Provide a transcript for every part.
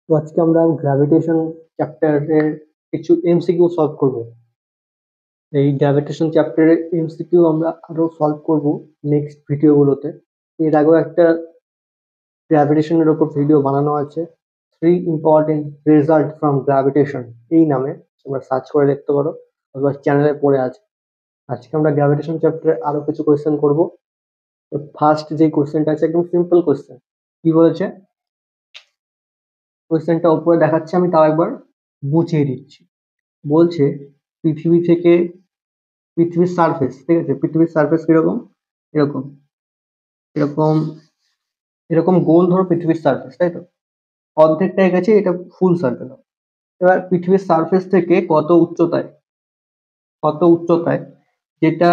তো আজকে আমরা গ্র্যাভিটেশন চ্যাপ্টারের কিছু এমসিকিউ সলভ করব। এই গ্র্যাভিটেশন চ্যাপ্টারের এমসিকিউ আমরা আরো সলভ করব নেক্সট ভিডিওগুলোতে। এর আগেও একটা গ্র্যাভিটেশনের উপর ভিডিও বানানো আছে, 3 ইম্পর্টেন্ট রেজাল্ট ফ্রম গ্র্যাভিটেশন এই নামে, তোমরা সার্চ করে দেখতে পারো অথবা চ্যানেলে পড়ে আছে। আজকে আমরা গ্র্যাভিটেশন চ্যাপ্টারে আরো কিছু কোয়েশ্চেন করব। তো ফার্স্ট যে কোয়েশ্চেনটা আছে একদম সিম্পল কোয়েশ্চেন। কি বলেছে কোয়েশ্চেনটা উপরে দেখাচ্ছে, আমি তাও একবার বুঝিয়ে দিচ্ছি। বলছে পৃথিবী থেকে পৃথিবীর সারফেস, ঠিক আছে, পৃথিবীর সারফেস কিরকম, এরকম এরকম এরকম গোল, ধরো পৃথিবীর সারফেস, তাই তো, অর্ধেকটাই গেছে, এটা ফুল সার্কেল। এবার পৃথিবীর সারফেস থেকে কত উচ্চতায়, যেটা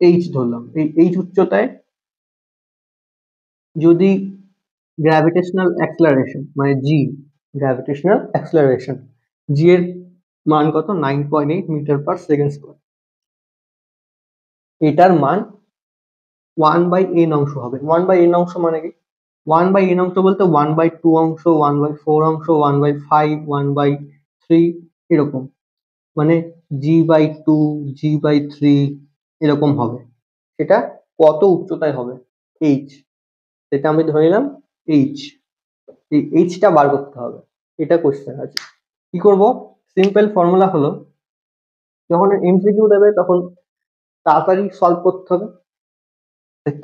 এইচ ধরলাম, এই এইচ উচ্চতায় যদি গ্র্যাভিটেশনাল অ্যাক্সেলারেশন মানে জি, গ্র্যাভিটেশনাল অ্যাক্সেলারেশন জি এর মান কত, 9.8 মিটার/সেকেন্ড স্কোয়ার, এটার মান 1/n অংশ হবে। 1/n অংশ মানে কি, 1/n অংশ বলতে 1/2 অংশ, 1/4 অংশ, 1/5, 1/3, এরকম, মানে g/2, g/3 এরকম হবে। সেটা কত উচ্চতায় হবে, এইচ, সেটা আমি ধরে নিলাম এইচ। এই এইচটা বার করতে হবে, এটা কোশ্চেন আছে। কি করব, সিম্পল ফর্মুলা হলো, যখন এমসিকিউ দেবে তখন তাড়াতাড়ি সলভ করতে হবে।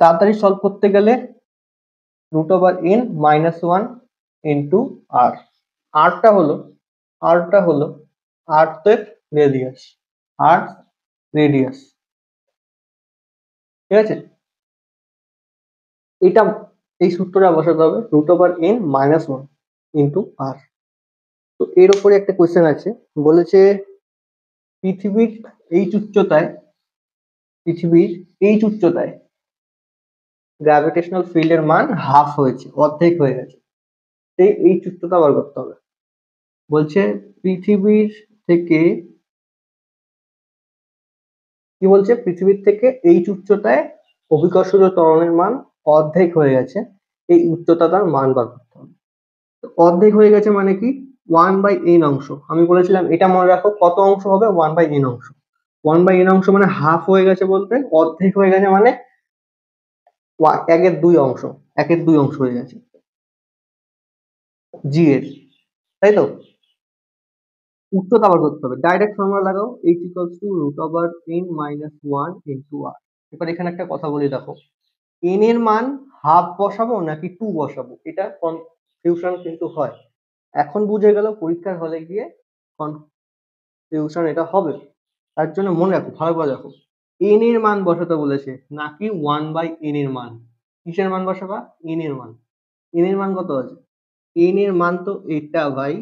তাড়াতাড়ি সলভ করতে গেলে √n-1 ইন্টু আর, আরটা হলো আরটা হলো আর্থের রেডিয়াস, আর্থ রেডিয়াস, ঠিক আছে। এটা, এই সূত্রটা বসাতে হবে, √n-1 ইন্টু আর। তো এর উপরে একটা কোয়েশ্চেন আছে, বলেছে পৃথিবীর এইচ উচ্চতায় পৃথিবীর এইচ উচ্চতায় গ্র্যাভিটেশনাল ফিল্ডের মান হাফ হয়েছে, অর্ধেক হয়ে গেছে। সেই এইচ উচ্চতা বার করতে হবে। বলছে পৃথিবীর থেকে, কি বলছে, পৃথিবীর থেকে এইচ উচ্চতায় অভিকর্ষজ ত্বরণের মান অর্ধেক হয়ে গেছে, এই উচ্চতাটার মান বার করতে হবে। তো অর্ধেক হয়ে গেছে মানে কি, 1/n অংশ, আমি বলেছিলাম এটা মনে রাখো, কত অংশ হবে, 1/n অংশ। 1/n অংশ মানে হাফ হয়ে গেছে, বলতে অর্ধেক হয়ে গেছে মানে 1/2 অংশ, 1/2 অংশ হয়ে গেছে জি এর, তাই তো। উচ্চতা বার করতে হবে, ডাইরেক্ট ফর্মুলা লাগাও, h √n-1 ইন্টু আর। এবার এখানে একটা কথা বলি, দেখো n এর মান হাফ বসাবো নাকি 2 বসাবো, এটা কনফিউশন কিন্তু হয়। এখন বুঝে গেল, পরীক্ষার হলে গিয়ে কনফিউশন এটা হবে। তার জন্য মনে রাখো, ভালো করে দেখো, n এর মান বসাতে বলেছে নাকি 1/n এর মান, কিসের মান বসাবা, n এর মান। n এর মান কত আছে, n এর মান তো এটা ভাই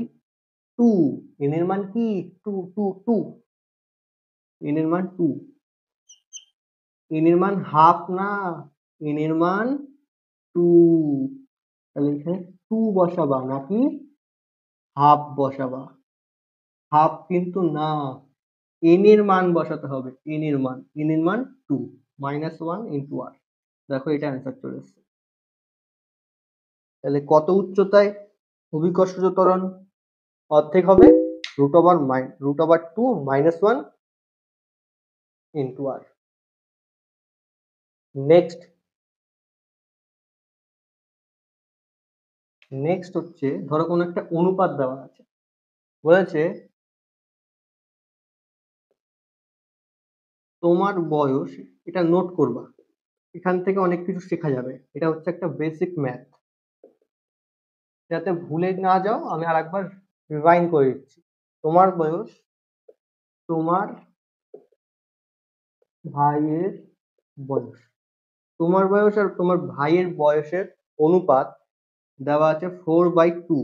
2, n এর মান কি 2, 2, 2, n এর মান 2, n এর মান হাফ না, n এর মান 2। তাহলে এখানে 2 বসাবা নাকি হাফ বসাবা, হাফ কিন্তু না, n এর মান বসাতে হবে, n এর মান 2, -1 ইন্টু আর। দেখো এটা অ্যান্সার চলে এসছে। তাহলে কত উচ্চতায় অভিকর্ষজ ত্বরণ অর্ধেক হবে, √2 -1 ইন্টু আর। নেক্সট নেক্সট হচ্ছে, ধরো কোনো একটা অনুপাত দেওয়া আছে, বলেছে তোমার বয়স, এটা নোট করবা, এখান থেকে অনেক কিছু শেখা যাবে, এটা হচ্ছে একটা বেসিক ম্যাথ, যাতে ভুলে না যাও আমি আরেকবার রিভাইন্ড করে দিচ্ছি। তোমার বয়স, তোমার ভাইয়ের বয়স, তোমার বয়স আর তোমার ভাইয়ের বয়সের অনুপাত দেওয়া আছে 4/2,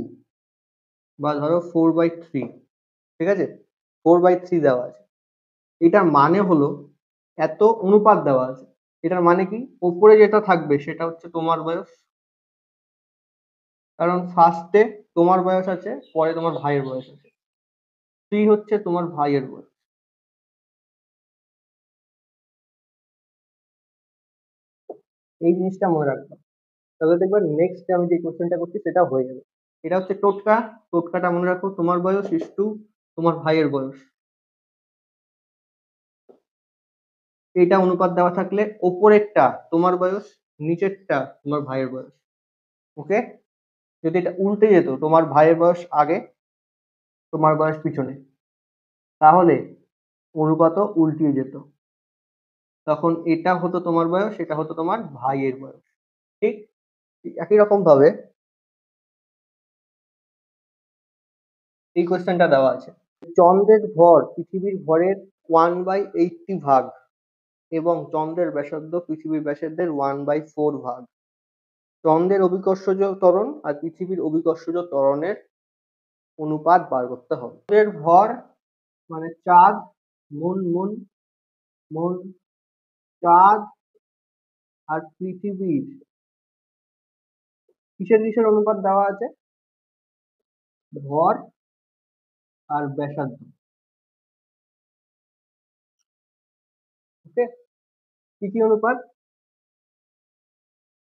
বা ধরো 4/3, ঠিক আছে, 4/3 দেওয়া আছে। এটার মানে হলো, এত অনুপাত দেওয়া আছে, এটার মানে কি, উপরে যেটা থাকবে সেটা হচ্ছে তোমার বয়স, কারণ ফার্স্টে তোমার বয়স আছে, পরে তোমার ভাইয়ের বয়স আছে, 3 হচ্ছে তোমার ভাইয়ের বয়স। এই জিনিসটা মনে রাখবা, তাহলে দেখবা নেক্সট আমি যে কোশ্চেনটা করছি সেটা হয়ে যাবে। এটা হচ্ছে টোটকা। টোটকাটা মনে রাখো, তোমার বয়স ইস্টু তোমার ভাইয়ের বয়স। এটা অনুপাত দেওয়া থাকলে ওপরেরটা তোমার বয়স, নিচেরটা তোমার ভাইয়ের বয়স। ওকে। যদি এটা উল্টে যেত, তোমার ভাইয়ের বয়স আগে তোমার বয়স পিছনে, তাহলে অনুপাতও উল্টিয়ে যেত। তখন এটা হতো তোমার বয়স, এটা হতো তোমার ভাইয়ের বয়স। ঠিক একই রকম ভাবে এই কোশ্চেনটা দেওয়া আছে, চন্দ্রের ভর পৃথিবীর ভরের 1/80 ভাগ এবং চন্দ্রের ব্যাসার্ধ পৃথিবীর ব্যাসার্ধের 1/4 ভাগ। চন্দ্রের অভিকর্ষজ ত্বরণ আর পৃথিবীর অভিকর্ষজ ত্বরণের অনুপাত বার করতে হবে। চন্দ্রের ভর মানে চাঁদ, মুন মুন মুন, চাঁদ আর পৃথিবীর কিসের কিসের অনুপাত দেওয়া আছে? ভর আর ব্যাসার্ধ। ওকে। কি কি অনুপাত?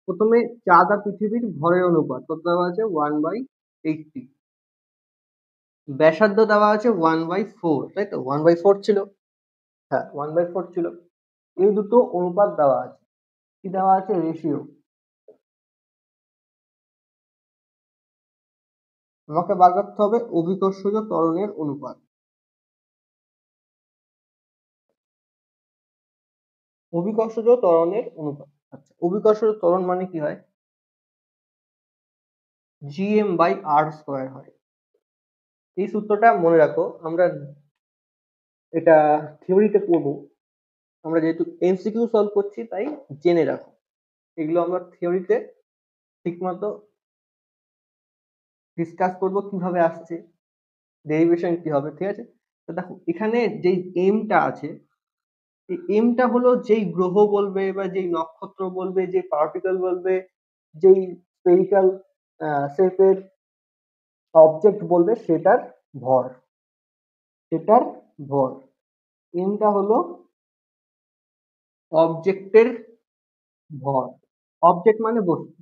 প্রথমে চাঁদ আর পৃথিবীর ভরের অনুপাত কত দেওয়া আছে? 1/80। ব্যাসার্ধ দেওয়া আছে 1/4, তাই তো? 1/4 ছিল। হ্যাঁ, 1/4 ছিল। এই দুটো অনুপাত দেওয়া আছে। কি দেওয়া আছে? রেশিও। আমাকে বার করতে হবে অভিকর্ষজ ত্বরণের অনুপাত। অভিকর্ষজ ত্বরণের অনুপাত। আচ্ছা, অভিকর্ষজ ত্বরণ মানে কি হয়? gm/r² হয়। এই সূত্রটা মনে রাখো, আমরা এটা থিওরিতে পড়বো। আমরা যেহেতু এমসিকিউ সলভ করছি তাই জেনে রাখো, এগুলো আমরা থিওরিতে ঠিকমতো ডিসকাস করবো কিভাবে আসছে, ডেরিভেশন কি হবে। ঠিক আছে? তো দেখো, এখানে যেই এমটা আছে, এই এমটা হলো যেই গ্রহ বলবে বা যেই নক্ষত্র বলবে, যে পার্টিকেল বলবে, যেই স্ফেরিক্যাল শেপের অবজেক্ট বলবে, সেটার ভর। সেটার ভর। এমটা হলো অবজেক্টের ভর। অবজেক্ট মানে বস্তু।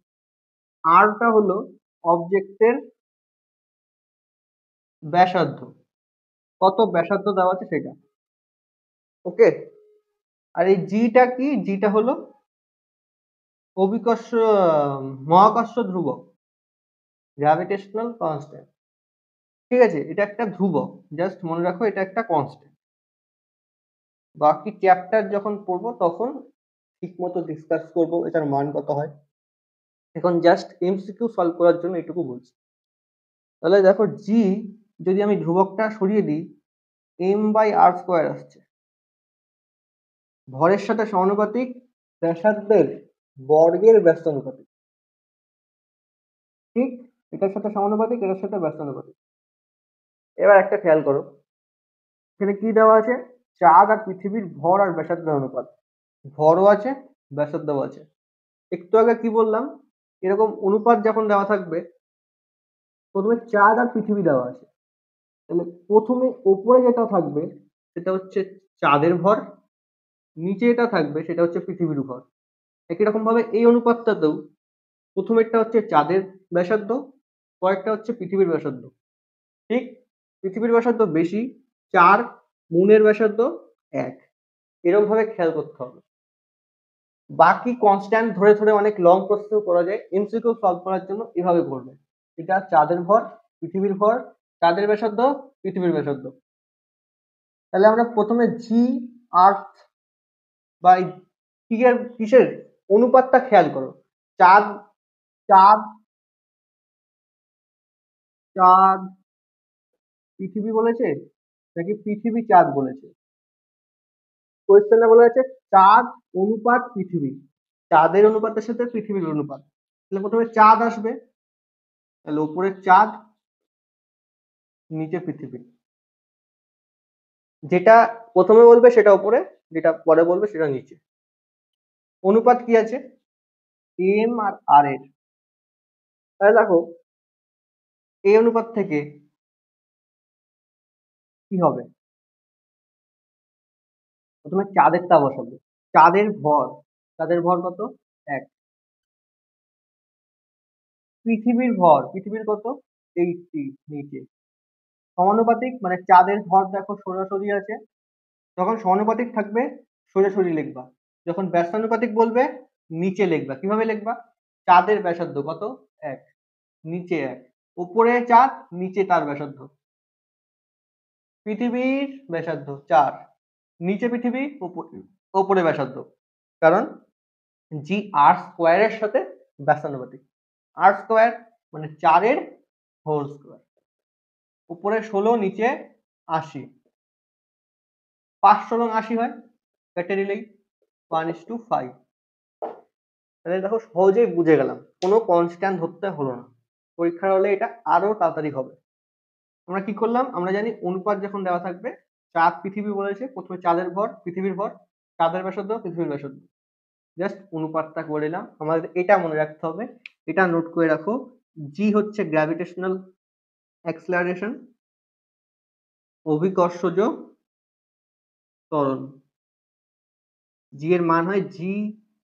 আরটা হলো অবজেক্টের ব্যাসার্ধ, কত ব্যাসার্ধ দেওয়া আছে সেটা। ওকে। আর এই জিটা কি? জিটা হলো অভিকর্ষ মহাকর্ষ ধ্রুবক, গ্র্যাভিটেশনাল কনস্ট্যান্ট। ঠিক আছে? এটা একটা ধ্রুবক, জাস্ট মনে রাখো এটা একটা কনস্ট্যান্ট। বাকি চ্যাপ্টার যখন পড়বো তখন ঠিক মতো ডিসকাস করবো এটার মান কত হয়। এখন জাস্ট এমসিকিউ সলভ করার জন্য এটুকু বলছি। তাহলে দেখো, জি যদি আমি ধ্রুবকটা সরিয়ে দিই, m/r² আসছে। ভরের সাথে সমানুপাতিক, ব্যাসার্ধের বর্গের ব্যস্তানুপাতিক। ঠিক, এটার সাথে সমানুপাতিক, এটার সাথে ব্যস্তানুপাতিক। এবার একটা খেয়াল করো, এখানে কি দেওয়া আছে? চাঁদ আর পৃথিবীর ভর আর ব্যাসার্ধের অনুপাত। ভরও আছে, ব্যাসার্ধও আছে। একটু আগে কি বললাম? এরকম অনুপাত যখন দেওয়া থাকবে, প্রথমে চাঁদ আর পৃথিবী দেওয়া আছে, তাহলে প্রথমে ওপরে যেটা থাকবে সেটা হচ্ছে চাঁদের ভর, নিচে যেটা থাকবে সেটা হচ্ছে পৃথিবীর ভর। একই রকম ভাবে এই অনুপাতটাতেও প্রথমেরটা হচ্ছে চাঁদের ব্যাসার্ধ, পরেরটা হচ্ছে পৃথিবীর ব্যাসার্ধ। ঠিক, পৃথিবীর ব্যাসার্ধ বেশি 4, মুনের ব্যাসার্ধ 1। এরকম ভাবে খেয়াল করতে হবে। বাকি কনস্ট্যান্ট ধরে ধরে অনেক লং প্রসেসও করা যায়। এমসিকিউ সলভ করার জন্য এভাবে করবে। এটা চাঁদের ভর, পৃথিবীর ভর, চাঁদের ব্যাসার্ধ, পৃথিবীর ব্যাসার্ধ। তাহলে আমরা প্রথমে জি আর্থ বা কিসের অনুপাতটা খেয়াল করো। চাঁদ, চাঁদ, চাঁদ পৃথিবী বলেছে নাকি পৃথিবী চাঁদ বলেছে? কোয়েশ্চেনে বলা আছে চাঁদ অনুপাত পৃথিবী, চাঁদের অনুপাতের সাথে পৃথিবীর অনুপাত। তাহলে প্রথমে চাঁদ আসবে, তাহলে উপরে চাঁদ, নিচে পৃথিবী। যেটা প্রথমে বলবে সেটা উপরে, যেটা পরে বলবে সেটা নিচে। অনুপাত কি আছে? এম আর আর এর। তাহলে দেখো, এই অনুপাত থেকে কি হবে? প্রথমে চাঁদেরটা বসাবো। চাঁদের ভর, চাঁদের ভর কত? 1। পৃথিবীর ভর, পৃথিবীর কত? 80 নিচে। সমানুপাতিক মানে চাঁদের ভর দেখো সোজাসুজি আছে, যখন সমানুপাতিক থাকবে সোজাসুজি লিখবা, যখন ব্যস্তানুপাতিক বলবে নিচে লিখবা। কিভাবে লিখবা? চাঁদের ব্যাসার্ধ কত? 1, নিচে 1, উপরে চাঁদ নিচে তার ব্যাসার্ধ। পৃথিবীর ব্যাসার্ধ 4, নিচে পৃথিবী উপরে ব্যাসার্ধ, কারণ জি আর স্কোয়ারের সাথে ব্যস্তানুপাতিক। আর স্কোয়ার মানে 4 হোল স্কোয়ার, উপরে 16 নিচে 80, 5 16 80 হয়, কেটে দিলেই 1:5। তাহলে দেখো সহজেই বুঝে গেলাম, কোনো কনস্ট্যান্ট ধরতে হলো না। পরীক্ষার হলে এটা আরো তাড়াতাড়ি হবে। আমরা কি করলাম? আমরা জানি অনুপাত যখন দেওয়া থাকবে, চাঁদ পৃথিবী বলেছে, প্রথমে চাঁদের ভর পৃথিবীর ভর, চাঁদের ব্যাসার্ধ পৃথিবীর ব্যাসার্ধ, জাস্ট অনুপাতটা করে নিলাম। আমাদের এটা মনে রাখতে হবে, এটা নোট করে রাখো। জি হচ্ছে গ্র্যাভিটেশনাল অ্যাক্সিলারেশন, অভিকর্ষজ ত্বরণ। জি এর মান হয় g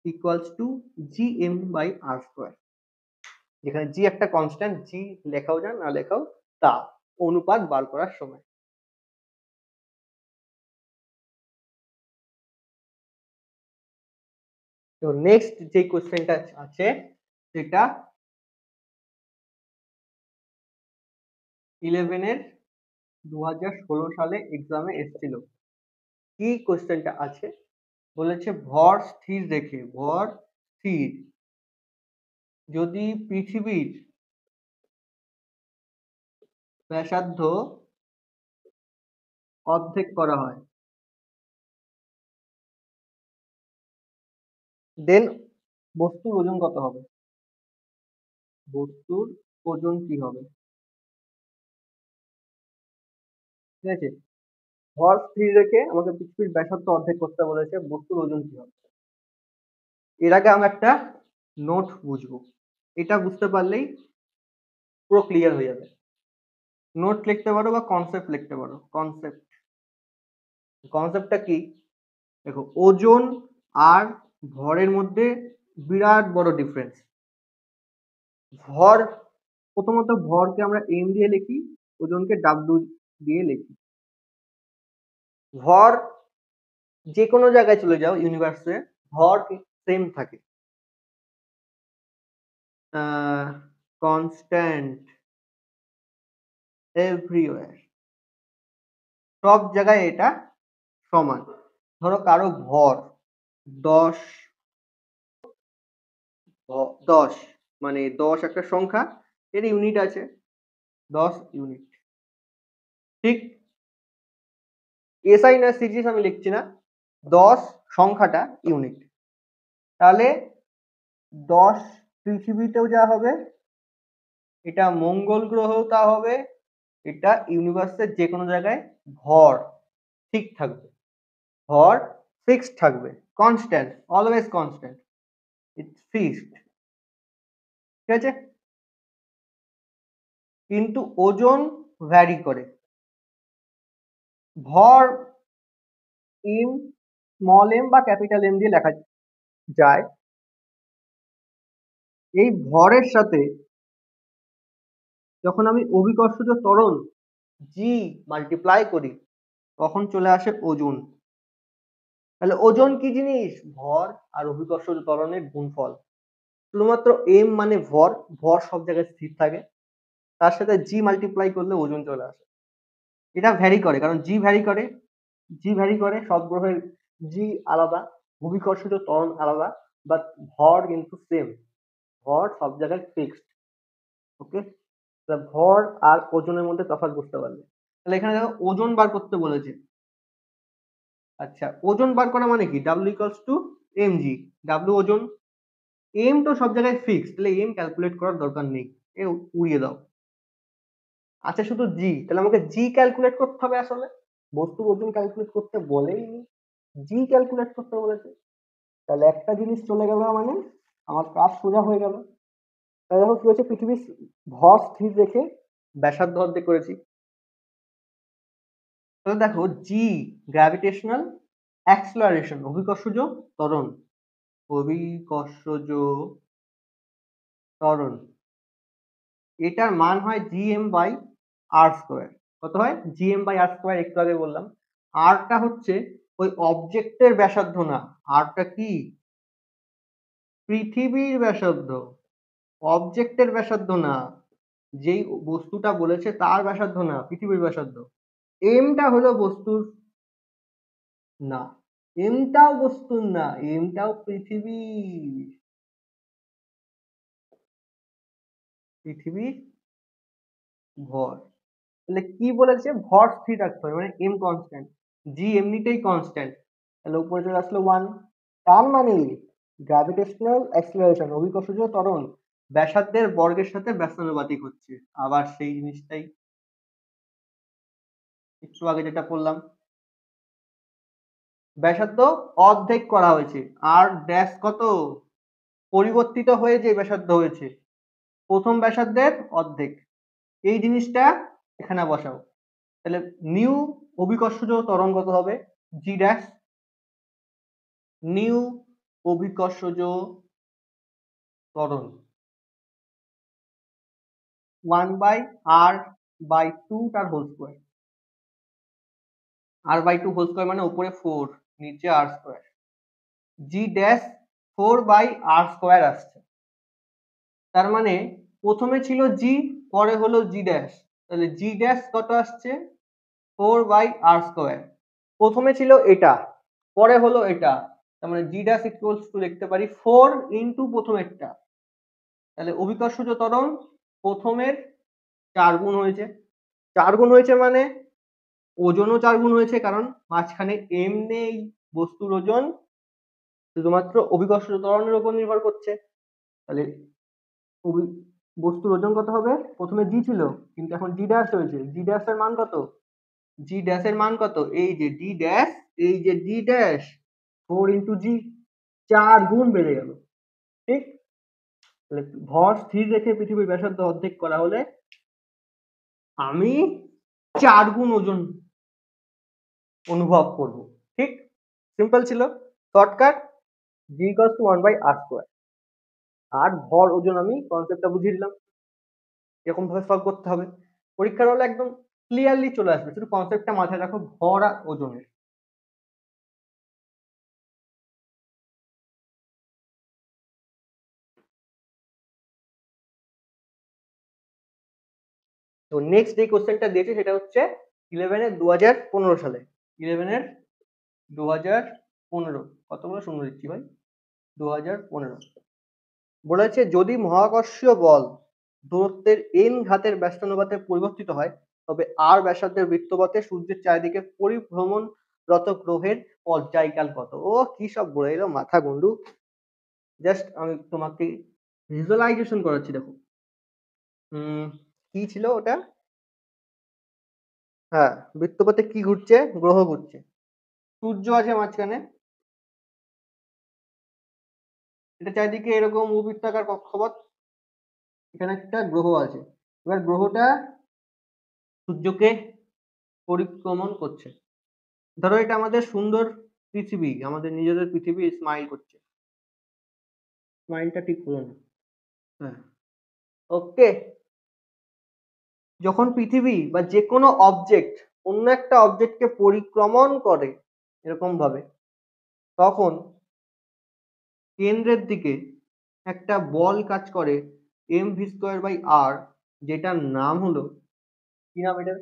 equals to g m by r square, যেখানে জি একটা কনস্ট্যান্ট, জি লেখাও যান না লেখাও তা, অনুপাত বার করার সময়। তো নেক্সট যে কোশ্চেনটা আছে সেটা 11 এর 2016 সালে এক্সামে এসেছিল। কি কোশ্চেনটা আছে? বলেছে ভর স্থির রেখে, ভর স্থির যদি পৃথিবীর ব্যাসার্ধ অর্ধেক করা হয়, দেন বস্তুর ওজন কত হবে? বস্তুর ওজন কি হবে? ঠিক আছে, ভর স্থির রেখে আমাকে পৃথিবীর ব্যাসার্ধ অর্ধেক করতে বলেছে, বস্তুর ওজন কি হবে? এর আগে আমরা একটা নোট বুঝবো, এটা বুঝতে পারলেই পুরো ক্লিয়ার হয়ে যাবে। নোট লিখতে পারো বা কনসেপ্ট লিখতে পারো। কনসেপ্টটা কি? দেখো, ওজন আর ভরের মধ্যে বিরাট বড় ডিফারেন্স। ভর, প্রথমত ভরকে আমরা এম দিয়ে লিখি, ওজনকে ডাব্লিউ দিয়ে লিখি। ভর যে কোনো জায়গায় চলে যাও ইউনিভার্সে, ভর সেম থাকে, কনস্ট্যান্ট এভরিওয়্যার, সব জায়গায় এটা সমান। ধরো কারো ভর 10, 10 মানে 10 একটা সংখ্যা, এর ইউনিট আছে 10 ইউনিট, ঠিক? এসআই না সিজিএস আমি লিখছি না, 10 সংখ্যাটা ইউনিট। তাহলে 10 পৃথিবীতেও যা হবে, এটা মঙ্গল গ্রহেও তা হবে, এটা ইউনিভার্সের যে কোনো জায়গায় ভর ঠিক থাকবে, ভর ফিক্সড থাকবে, constant, always constant, it's fixed. ঠিক আছে, কিন্তু ওজন ভ্যারি করে। ভর এম, স্মল এম বা ক্যাপিটাল এম দিয়ে লেখা যায়। এই ভরের সাথে যখন আমি অভিকর্ষজ ত্বরণ জি মাল্টিপ্লাই করি, তখন চলে আসে ওজন। তাহলে ওজন কি জিনিস? ভর আর অভিকর্ষজ ত্বরণের গুণফল। শুধুমাত্র এম মানে ভর, ভর সব জায়গায় স্থির থাকে, তার সাথে জি মাল্টিপ্লাই করলে ওজন চলে আসে। এটা ভ্যারি করে, কারণ জি ভ্যারি করে, জি ভ্যারি করে, সব গ্রহের জি আলাদা, অভিকর্ষজ ত্বরণ আলাদা, বাট ভর কিন্তু সেম, ভর সব জায়গায় ফিক্সড। ওকে, ভর আর ওজনের মধ্যে তফাৎ বুঝতে পারলে। তাহলে এখানে দেখো ওজন বার করতে বলেছে। আচ্ছা, ওজন বার করা মানে কি? W equals to M G, W ওজন, এম তো সব জায়গায় ফিক্সড, তাহলে এম ক্যালকুলেট করার দরকার নেই, এ উড়িয়ে দাও। আচ্ছা, শুধু জি, তাহলে আমাকে জি ক্যালকুলেট করতে হবে। আসলে বস্তুর ওজন ক্যালকুলেট করতে বলেইনি, জি ক্যালকুলেট করতে বলেছে। তাহলে একটা জিনিস চলে গেল, মানে আমার কাজ সোজা হয়ে গেল। তাহলে দেখো কি হচ্ছে, পৃথিবীর ভর স্থির রেখে ব্যাসার্ধ অর্ধেক করেছি। তাহলে দেখো জি গ্র্যাভিটেশনাল অ্যাক্সিলারেশন, অভিকর্ষজ ত্বরণ, অভিকর্ষজ ত্বরণ এটার মান হয় gm বাই r স্কয়ার। কত হয়? gm বাই r স্কয়ার, একটু আগে বললাম। আরটা হচ্ছে ওই অবজেক্টের ব্যাসার্ধ না, আরটা কি? পৃথিবীর ব্যাসার্ধ, অবজেক্টের ব্যাসার্ধ না, যেই বস্তুটা বলেছে তার ব্যাসার্ধ না, পৃথিবীর ব্যাসার্ধ। এমটা হলো বস্তুর না, এমটাও বস্তুর না, এমটাও পৃথিবীর, পৃথিবীর ভর। তাহলে কি বলেছে? ভর স্থির রাখতে হবে, মানে এম কনস্ট্যান্ট, জি এমনিতেই কনস্ট্যান্ট, তাহলে উপরে চলে আসলো 1। তার মানে গ্র্যাভিটেশনাল অ্যাক্সিলারেশন, অভিকর্ষজ ত্বরণ ব্যাসার্ধের বর্গের সাথে ব্যস্তানুপাতিক হচ্ছে। আবার সেই জিনিসটাই একটু আগে যেটা পড়লাম, ব্যাসার্ধ অর্ধেক করা হয়েছে, আর ড্যাশ কত পরিবর্তিত হয়ে যে ব্যাসার্ধ হয়েছে প্রথম ব্যাসার্ধের অর্ধেক, এই জিনিসটা এখানে বসাও। তাহলে নিউ অভিকর্ষজ ত্বরণ কত হবে? জি ড্যাশ, নিউ অভিকর্ষজ ত্বরণ 1/r/2 তার whole square, r/2 whole square মানে উপরে 4 নিচে r স্কয়ার, জি ড্যাশ 4/r স্কয়ার আসছে। তার মানে প্রথমে ছিল জি, পরে হলো জি ড্যাশ, তাহলে জি ড্যাশ কত আসছে? 4/r square. প্রথমে ছিল এটা, পরে হলো এটা, তার মানে জি ড্যাশ ইকুয়ালস টু লিখতে পারি 4 ইন্টু প্রথমেরটা। তাহলে অভিকর্ষজ ত্বরণ প্রথমের 4 গুণ হয়েছে, 4 গুণ হয়েছে মানে ওজনও 4 গুণ হয়েছে, কারণ মাঝখানে এম নেই, বস্তুর ওজন শুধুমাত্র অভিকর্ষজ ত্বরণের উপর নির্ভর করছে। তাহলে বস্তুর ওজন কত হবে? প্রথমে জি ছিল কিন্তু এখন জি ড্যাশ হয়েছে, জি ড্যাশ এর মান কত? জি ড্যাশ এর মান কত? এই যে জি ড্যাশ, এই যে জি ড্যাশ 4 ইন্টু জি, 4 গুণ বেড়ে গেল। ঠিক? তাহলে ভর স্থির রেখে পৃথিবীর ব্যাসার্ধ অর্ধেক করা হলে আমি 4 গুণ ওজন অনুভব করব। ঠিক? সিম্পল ছিল, shortcut, g equals to 1/r square. আর ভর ওজন আমি কনসেপ্টটা বুঝিয়ে দিলাম, এরকম ভাবে সলভ করতে হবে। পরীক্ষার হলে একদম ক্লিয়ারলি চলে আসবে, শুধু কনসেপ্টটা মাথায় রাখো, ভর আর ওজনের। তো নেক্সট যে কোশ্চেনটা দিয়েছে সেটা হচ্ছে 11 এর 2015 সালে, 11 এর 2015, কতগুলো শূন্য দিচ্ছি ভাই, 2015 বলেছে যদি মহাকর্ষীয় বল দূরত্বের n ঘাতের ব্যস্তানুপাতে পরিবর্তিত হয় তবে r ব্যাসার্ধের বৃত্তপথে সূর্যের চারিদিকে পরিভ্রমণরত গ্রহের পর্যায়কাল কত? ও কি সব বলে এলো, মাথা গন্ডু। জাস্ট আমি তোমাকে ভিজুয়ালাইজেশন করাচ্ছি, দেখো। কি ছিল ওটা? হ্যাঁ, বৃত্তপথে কি ঘুরছে? গ্রহ ঘুরছে, সূর্য আছে মাঝখানে, এটা চারিদিকে এরকম উপবৃত্তাকার কক্ষপথ, এখানে একটা গ্রহ আছে, এবার গ্রহটা সূর্যকে পরিক্রমণ করছে। ধরো এটা আমাদের সুন্দর পৃথিবী, আমাদের নিজেদের পৃথিবী স্মাইল করছে, স্মাইলটা ঠিক করো না। হ্যাঁ, ওকে। যখন পৃথিবী বা যে কোনো অবজেক্ট অন্য একটা অবজেক্টকে পরিক্রমণ করে এরকম ভাবে, তখন কেন্দ্রের দিকে একটা বল কাজ করে mv²/r, যেটার নাম হলো, কি নাম এটার?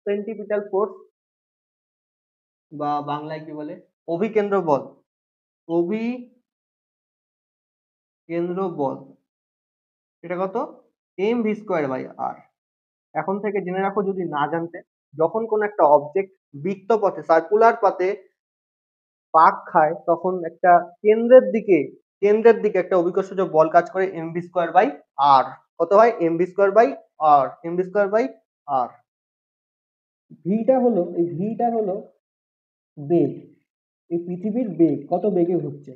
সেন্টিপিটাল ফোর্স, বা বাংলায় কি বলে? অভিকেন্দ্র বল, অভিকেন্দ্র বল। এটা কত? mv²/r। এখন থেকে জেনে রাখো যদি না জানতে, যখন কোন একটা অবজেক্ট বৃত্ত পথে সার্কুলার পাথে পাক খায় তখন একটা কেন্দ্রের দিকে একটা অভিকর্ষজ বল কাজ করে mv²/r। কত হয়? mv²/r, mv²/r। ভিটা হলো বেগ, এই পৃথিবীর বেগ, কত বেগে ঘুরছে,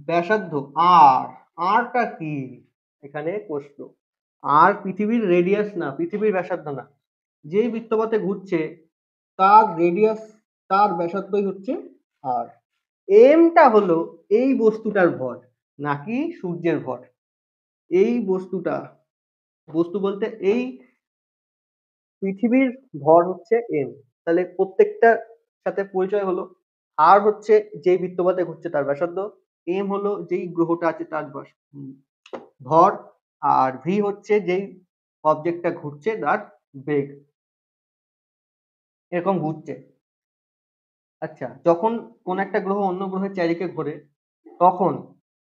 ব্যাসার্ধ আর, আরটা কি এখানে প্রশ্ন। আর পৃথিবীর রেডিয়াস না, পৃথিবীর ব্যাসার্ধ না, যেই বৃত্তপথে ঘুরছে তার রেডিয়াস, তার ব্যাসার্ধই হচ্ছে আর। এমটা হলো এই বস্তুটার ভর নাকি সূর্যের ভর, এই বস্তুটা বস্তু বলতে এই পৃথিবীর ভর হচ্ছে m, তাহলে প্রত্যেকটার সাথে পরিচয় হলো। r হচ্ছে যেই বৃত্তপথে ঘুরছে তার ব্যাসার্ধ, m হলো যেই গ্রহটা আছে তার ভর, আর v হচ্ছে যেই অবজেক্টটা ঘুরছে তার বেগ। এরকম ঘুরছে। আচ্ছা, যখন কোন একটা গ্রহ অন্য গ্রহের চারিদিকে ঘোরে তখন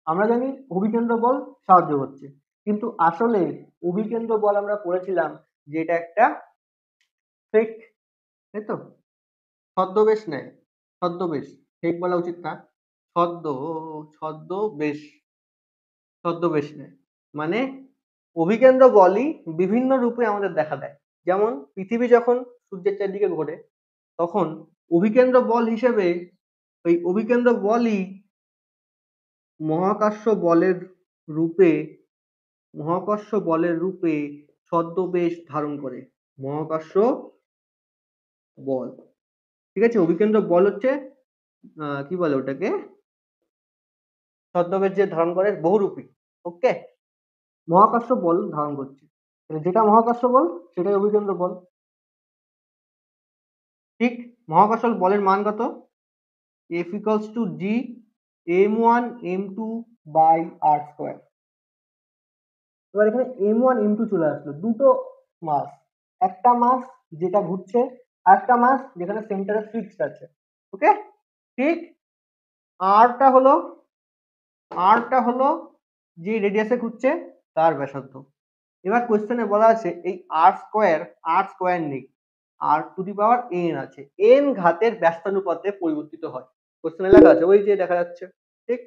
আমরা জানি অভিকেন্দ্র বল সাহায্য করছে, কিন্তু আসলে অভিকেন্দ্র বল আমরা পড়েছিলাম যে এটা একটা ফেক, তাই তো? ছদ্মবেশ নেয়, ছদ্মবেশ, ফেক বলা উচিত না, ছদ্ম ছদ্মবেশ, ছদ্মবেশ নেয়। মানে অভিকেন্দ্র বলই বিভিন্ন রূপে আমাদের দেখা দেয়। যেমন পৃথিবী যখন সূর্যের চারদিকে ঘোরে তখন অভিকেন্দ্র বল হিসেবে ওই অভিকেন্দ্র বলই মহাকর্ষ বলের রূপে, মহাকর্ষ বলের রূপে ছদ্মবেশ ধারণ করে। মহাকর্ষ বল, ঠিক আছে? অভিকেন্দ্র বল হচ্ছে কি বলে ওটাকে, ছদ্মবেশ যে ধারণ করে বহুরূপী। ওকে, মহাকর্ষ বল ধারণ করছে, যেটা মহাকর্ষ বল সেটাই অভিকেন্দ্র বল। ঠিক, মহাকর্ষ বলের মান কত? F equals to G m1 m2 by r square. এবার এখানে m1 m2 চলে আসলো, দুটো মাস, একটা মাস যেটা ঘুরছে আর একটা মাস যেখানে সেন্টারে ফিক্সড আছে। ওকে, ঠিক। আরটা হলো, আরটা হলো যে রেডিয়াসে ঘুরছে তার ব্যাসার্ধ। এবার কোশ্চেনে বলা আছে এই আর স্কয়ার, আর স্কয়ার নেই, আর টু দি পাওয়ার এন আছে, এন ঘাতের ব্যস্তানুপাতে পরিবর্তিত হয়। কোশ্চেনে লেখা আছে, ওই যে দেখা যাচ্ছে। ঠিক,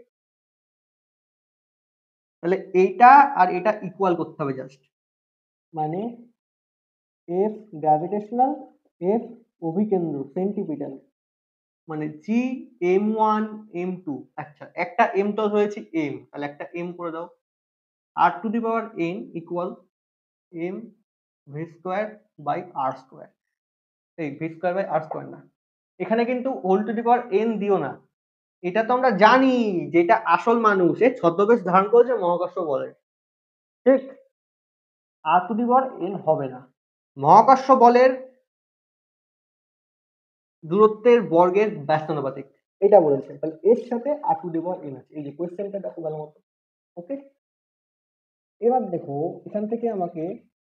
তাহলে এইটা আর এটা ইকুয়াল করতে হবে জাস্ট, মানে এফ গ্র্যাভিটেশনাল, এফ অভিকেন্দ্র সেন্টিপিটাল, মানে জি m1 m2। আচ্ছা, একটা m তো রয়েছে m, তাহলে একটা m করে দাও, r to the power n equal m v square by r square. এই v square by r square না, এখানে কিন্তু whole to the power n দিও না। এটা তো আমরা জানি যেটা আসল মানুষ এ ছদ্মবেশ ধারণ করেছে মহাকর্ষ বলে। ঠিক, আর টু দি পাওয়ার n হবে না। মহাকর্ষ বলের দূরত্বের বর্গের ব্যস্তানুপাতিক, এটা বলেছে। তাহলে এর সাথে আর টু দি পাওয়ার n আছে। এই যে কোশ্চেনটা দেখো ভালো মতো। ওকে, এবার দেখো এখান থেকে আমাকে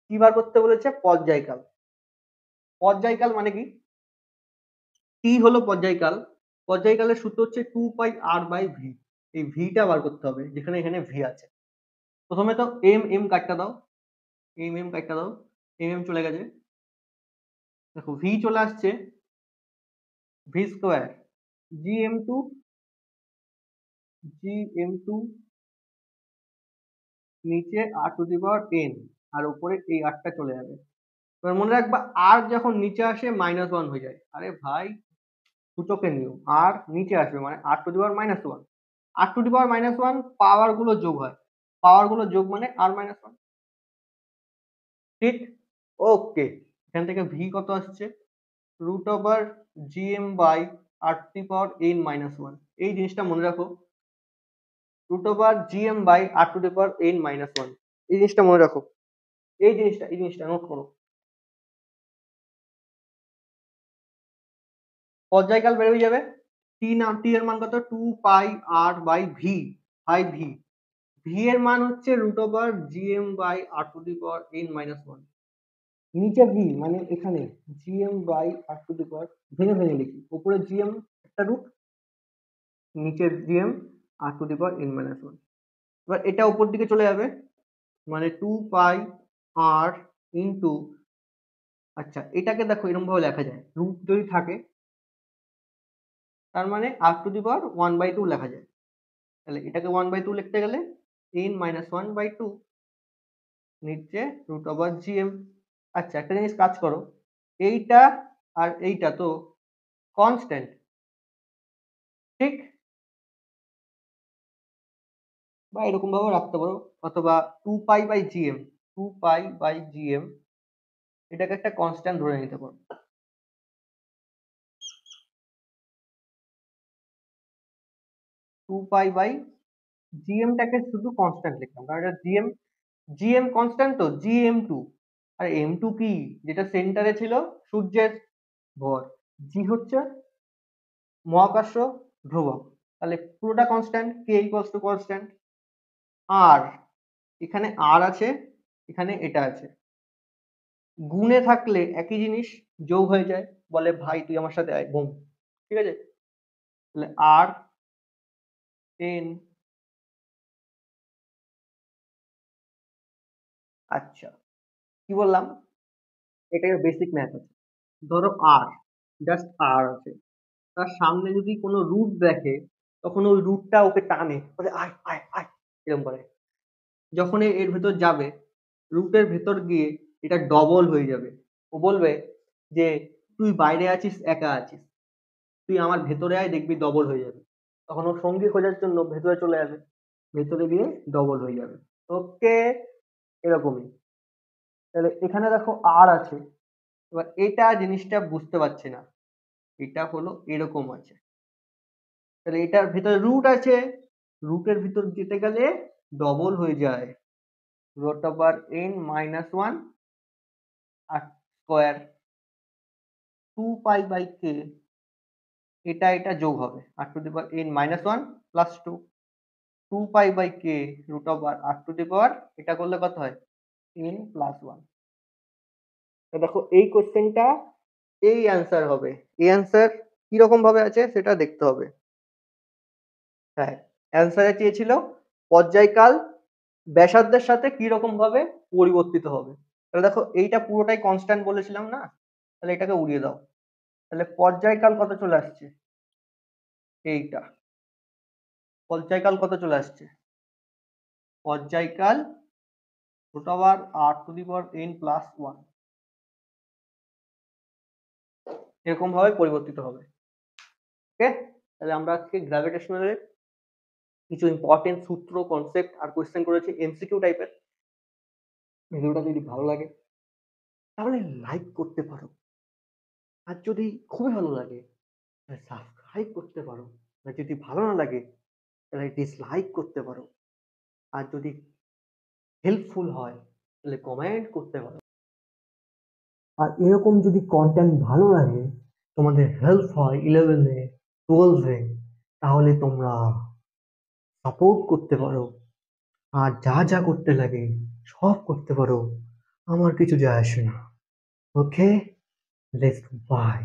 কি বার করতে বলেছে? পর্যায়কাল। পর্যায়কাল মানে কি? টি হলো পর্যায়কাল, পর্যায়কালের সূত্র হচ্ছে 2 পাই r/v। এই ভিটা বার করতে হবে, যেখানে এখানে ভি আছে। প্রথমে তো এম এম কাটটা দাও, এম এম কাটটা দাও, এম এম চলে গেছে। দেখো ভি চলে আসছে ভি স্কোয়ার GM2, GM2 নিচে আর টু দি পাওয়ার n, আর উপরে এই আরটা চলে যাবে। এবার মনে রাখবা আর যখন নিচে আসে -1 হয়ে যায়। আরে ভাই, সূচকের নিয়ম, আর নিচে আসবে মানে আর to the power -1, R to the পাওয়ার -1 পাওয়ার গুলো যোগ হয়, পাওয়ার গুলো যোগ মানে r-1। ঠিক, ওকে। এখান থেকে ভি কত আসছে? √gm by R to the power n-1। এই জিনিসটা মনে রাখো, √gm by R to the power n-1, এই জিনিসটা মনে রাখো, এই জিনিসটা নোট করো। পর্যায়কাল বেরিয়ে যাবে। টি এর মান কত? 2 পাই r/v, বাই ভি। ভি এর মান হচ্ছে √gm by R to the power n-1। নিচে ভি মানে এখানে gm by R to the power, ভেঙে ভেঙে লিখি, উপরে gm একটা রুট, নিচের gm R to the power n-1। এবার এটা উপর দিকে চলে যাবে, মানে 2 পাই r ইন্টু, আচ্ছা এটাকে দেখো এরকম ভাবে লেখা যায়, রুট যদি থাকে তার মানে আর টু দি পাওয়ার 1/2 লেখা যায়। তাহলে এটাকে 1/2 লিখতে গেলে n-1/2 নিচে √gm। আচ্ছা, একটা জিনিস কাজ করো, এইটা আর এইটা তো কনস্ট্যান্ট। ঠিক, বা এরকম ভাবে রাখতে পারো, অথবা 2 পাই/gm, 2 পাই/gm এটাকে একটা কনস্ট্যান্ট ধরে নিতে পারো। 2 পাই/gm টাকে শুধু কনস্ট্যান্ট লিখলাম কারণ এটা gm জিএম কনস্ট্যান্ট তো, GM2। আর M2 কি? যেটা সেন্টারে ছিল সূর্যের ভর। জি হচ্ছে মহাকর্ষ ধ্রুবক, তাহলে পুরোটা constant, k equals to constant. আর এখানে আর আছে, এখানে এটা আছে, গুণে থাকলে একই জিনিস যোগ হয়ে যায়, বলে ভাই তুই আমার সাথে আয়, বুম, ঠিক আছে। তাহলে আর এন, আচ্ছা কি বললাম, এটা বেসিক ম্যাথ আছে। ধরো আর, জাস্ট আর আছে, তার সামনে যদি কোনো রুট দেখে তখন ওই রুটটা ওকে টানে, বলে আয় আয় আয়, এরকম করে। যখন এর ভেতর যাবে, রুটের ভেতর গিয়ে এটা ডবল হয়ে যাবে। ও বলবে যে তুই বাইরে আছিস, একা আছিস, তুই আমার ভেতরে আয়, দেখবি ডবল হয়ে যাবে। তখন ও সঙ্গী খোঁজার জন্য ভেতরে চলে যাবে, ভেতরে গিয়ে ডবল হয়ে যাবে। ওকে, এরকমই। তাহলে এখানে দেখো আর আছে, এবার এটা জিনিসটা বুঝতে পারছি না, এটা হলো এরকম আছে, তাহলে এটার ভিতরে রুট আছে, রুটের ভিতর যেতে গেলে ডবল হয়ে যায়, root over n minus one r square 2 pi by k, এটা এটা যোগ হবে, r to the power n minus one plus two, 2 pi by k root over r to the power, এটা করলে কত হয়, n প্লাস ওয়ান। দেখো এই কোশ্চেনটা এই অ্যান্সার হবে, এই অ্যান্সার কিরকম ভাবে আছে সেটা দেখতে হবে। হ্যাঁ, অ্যান্সারে চেয়েছিল পর্যায়কাল ব্যাসার্ধের সাথে কি রকম ভাবে পরিবর্তিত হবে। তাহলে দেখো এইটা পুরোটাই কনস্ট্যান্ট বলেছিলাম না, তাহলে এটাকে উড়িয়ে দাও, তাহলে পর্যায়কাল কত চলে আসছে, এইটা পর্যায়কাল কত চলে আসছে, পর্যায়কাল root over r to the power n plus one, এরকম ভাবে পরিবর্তিত হবে। ওকে, তাহলে আমরা আজকে গ্র্যাভিটেশনালের কিছু ইম্পর্টেন্ট সূত্র, কনসেপ্ট আর কোয়েশ্চেন করেছি, এমসিকিউ টাইপের। ভিডিওটা যদি ভালো লাগে তাহলে লাইক করতে পারো, আর যদি খুবই ভালো লাগে তাহলে সাবস্ক্রাইব করতে পারো, আর যদি ভালো না লাগে তাহলে ডিসলাইক করতে পারো, আর যদি হেল্পফুল হয় তাহলে কমেন্ট করতে পারো। আর এরকম যদি কন্টেন্ট ভালো লাগে, তোমাদের হেল্প হয় 11-এ 12-এ, তাহলে তোমরা সাপোর্ট করতে পারো, আর যা যা করতে লাগে সব করতে পারো, আমার কিছু যায় আসে না। ওকে, লেটস বাই।